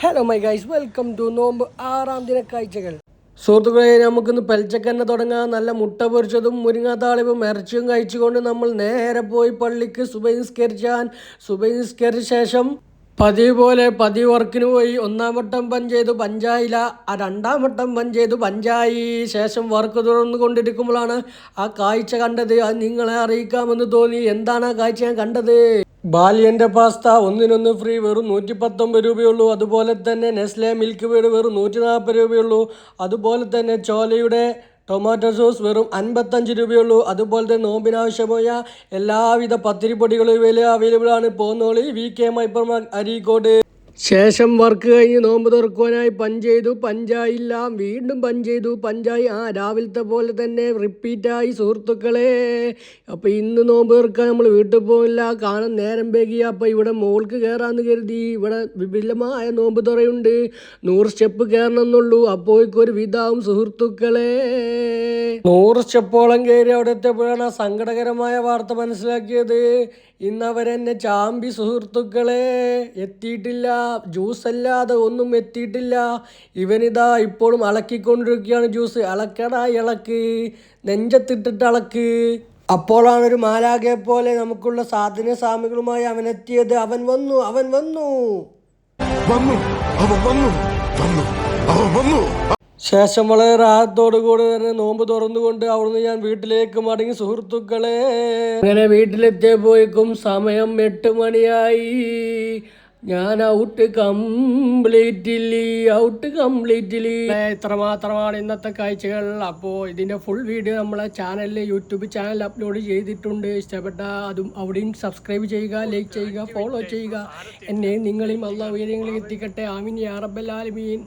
Hello my guys, welcome to നോമ്പ് 6-ാം ദിന കാഴ്ചകൾ. സുഹൃത്തുക്കളെ, നമുക്കിന്ന് പെൽച്ചക്കന്നെ തുടങ്ങാം. നല്ല മുട്ട പൊരിച്ചതും മുരിങ്ങാത്താളിപ്പും ഇറച്ചിയും കഴിച്ചുകൊണ്ട് നമ്മൾ നേരെ പോയി പള്ളിക്ക് സുബഹി നിസ്കരിച്ച ശേഷം പതിവ് പോലെ പതിവ് വർക്കിന് പോയി. 1-ാം വട്ടം പഞ്ച് ചെയ്തു, പഞ്ചായില്ല. 2-ാം വട്ടം പഞ്ച് ചെയ്തു, പഞ്ചായി. ശേഷം വർക്ക് തുടർന്നു കൊണ്ടിരിക്കുമ്പോഴാണ് ആ കാഴ്ച കണ്ടത്. അത് നിങ്ങളെ അറിയിക്കാമെന്ന് തോന്നി. എന്താണ് ആ കാഴ്ച ഞാൻ കണ്ടത്? ബാലിയൻ്റെ പാസ്ത ഒന്നിനൊന്ന് ഫ്രീ, വെറും 119 രൂപയുള്ളൂ. അതുപോലെ തന്നെ നെസ്ലെ മിൽക്ക് വീട് വെറും 140 രൂപയുള്ളൂ. അതുപോലെ തന്നെ ചോലയുടെ ടൊമാറ്റോ സോസ് വെറും 55 രൂപയുള്ളൂ. അതുപോലെ തന്നെ നോമ്പിനാവശ്യമായ എല്ലാവിധ പത്തിരിപ്പൊടികളും വില അവൈലബിൾ ആണ്. പോന്നോളി VK ഹൈപ്പർ മാർക്കറ്റ് അരീക്കോട്. ശേഷം വർക്ക് കഴിഞ്ഞ് നോമ്പ് തുറക്കുവാനായി പഞ്ച് ചെയ്തു, പഞ്ചായില്ല. വീണ്ടും പഞ്ച് ചെയ്തു, പഞ്ചായി. രാവിലത്തെ പോലെ തന്നെ റിപ്പീറ്റായി സുഹൃത്തുക്കളെ. അപ്പോൾ ഇന്ന് നോമ്പ് തുറക്കാൻ നമ്മൾ വീട്ടിൽ പോകില്ല, കാണാൻ നേരം വൈകി. അപ്പോൾ ഇവിടെ മോൾക്ക് കയറാമെന്ന് കരുതി. ഇവിടെ വിപുലമായ നോമ്പ് തുറയുണ്ട്. 100 സ്റ്റെപ്പ് കയറണം എന്നുള്ളൂ. അപ്പോഴേക്കൊരു വിധാവും സുഹൃത്തുക്കളെ. 100 സ്റ്റെപ്പോളം കയറി അവിടെ എത്തിയപ്പോഴാണ് സങ്കടകരമായ വാർത്ത മനസ്സിലാക്കിയത്. ഇന്ന് അവരെന്നെ ചാമ്പി സുഹൃത്തുക്കളെ. എത്തിയിട്ടില്ല, ജ്യൂസ് അല്ലാതെ ഒന്നും എത്തിയിട്ടില്ല. ഇവനിതാ ഇപ്പോഴും അളക്കിക്കൊണ്ടിരിക്കുകയാണ് ജ്യൂസ്. ഇളക്കടാ ഇളക്ക്, നെഞ്ചത്തിട്ടിട്ട് അളക്ക്. അപ്പോഴാണ് ഒരു മാലാഖയെ പോലെ നമുക്കുള്ള സാധന സാമഗ്രികളുമായി അവനെത്തിയത്. അവൻ വന്നു. ശേഷം വളരെ റാഹത്തോടു കൂടി തന്നെ നോമ്പ് തുറന്നുകൊണ്ട് അവിടുന്ന് ഞാൻ വീട്ടിലേക്ക് മടങ്ങി സുഹൃത്തുക്കളെ. അങ്ങനെ വീട്ടിലെത്തിയപ്പോഴേക്കും സമയം 8 മണിയായി. ഞാൻ ഔട്ട് കംപ്ലീറ്റ്ലി. ഇത്രമാത്രമാണ് ഇന്നത്തെ കാഴ്ചകൾ. അപ്പോൾ ഇതിൻ്റെ ഫുൾ വീഡിയോ നമ്മളെ ചാനലിൽ യൂട്യൂബ് ചാനൽ അപ്ലോഡ് ചെയ്തിട്ടുണ്ട്. ഇഷ്ടപ്പെട്ട അതും അവിടെയും സബ്സ്ക്രൈബ് ചെയ്യുക, ലൈക്ക് ചെയ്യുക, ഫോളോ ചെയ്യുക. എന്നെയും നിങ്ങളെയും അല്ലാഹു ഉയരങ്ങളിൽ എത്തിക്കട്ടെ. ആമീൻ യാ റബ്ബൽ ആലമീൻ.